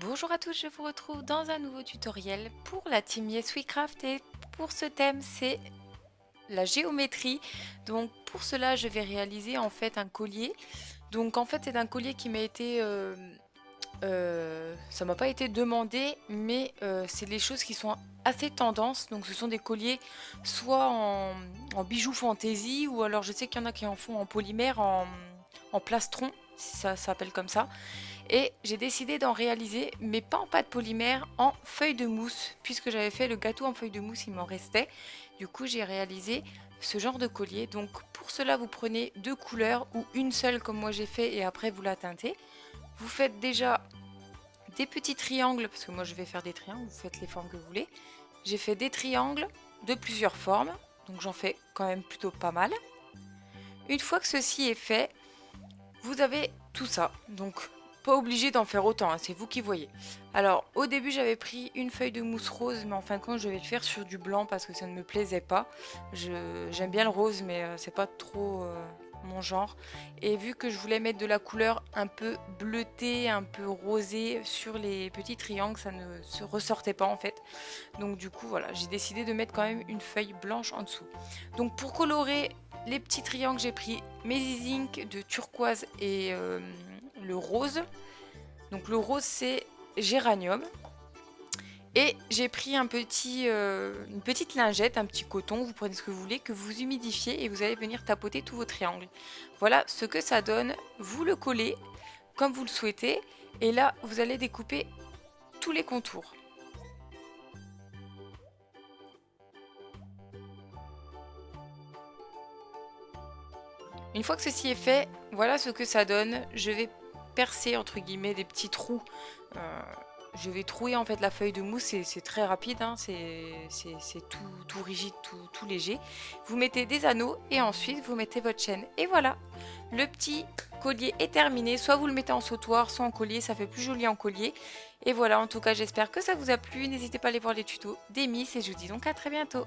Bonjour à tous, je vous retrouve dans un nouveau tutoriel pour la team Yes We Craft et pour ce thème c'est la géométrie. Donc pour cela je vais réaliser en fait un collier. Donc en fait c'est un collier qui m'a été... ça m'a pas été demandé mais c'est les choses qui sont assez tendances. Donc ce sont des colliers soit en bijoux fantaisie ou alors je sais qu'il y en a qui en font en polymère, en plastron, si ça s'appelle comme ça. Et j'ai décidé d'en réaliser, mais pas en pâte polymère, en feuille de mousse. Puisque j'avais fait le gâteau en feuille de mousse, il m'en restait. Du coup, j'ai réalisé ce genre de collier. Donc pour cela, vous prenez deux couleurs ou une seule comme moi j'ai fait et après vous la teintez. Vous faites déjà des petits triangles, parce que moi je vais faire des triangles, vous faites les formes que vous voulez. J'ai fait des triangles de plusieurs formes, donc j'en fais quand même plutôt pas mal. Une fois que ceci est fait, vous avez tout ça, donc pas obligé d'en faire autant, hein, c'est vous qui voyez. Alors au début j'avais pris une feuille de mousse rose, mais en fin de compte je vais le faire sur du blanc parce que ça ne me plaisait pas. J'aime bien le rose mais c'est pas trop mon genre. Et vu que je voulais mettre de la couleur un peu bleutée, un peu rosée sur les petits triangles, ça ne se ressortait pas en fait. Donc du coup voilà, j'ai décidé de mettre quand même une feuille blanche en dessous. Donc pour colorer les petits triangles, j'ai pris mes ink de turquoise et le rose. Donc le rose c'est géranium. Et j'ai pris une petite lingette, un petit coton, vous prenez ce que vous voulez, que vous humidifiez et vous allez venir tapoter tous vos triangles. Voilà ce que ça donne. Vous le collez comme vous le souhaitez. Et là, vous allez découper tous les contours. Une fois que ceci est fait, voilà ce que ça donne. Je vais percer entre guillemets des petits trous. Je vais trouer en fait la feuille de mousse, c'est très rapide, hein, c'est tout rigide, tout léger. Vous mettez des anneaux et ensuite vous mettez votre chaîne. Et voilà, le petit collier est terminé. Soit vous le mettez en sautoir, soit en collier, ça fait plus joli en collier. Et voilà, en tout cas j'espère que ça vous a plu. N'hésitez pas à aller voir les tutos d'Emis et je vous dis donc à très bientôt.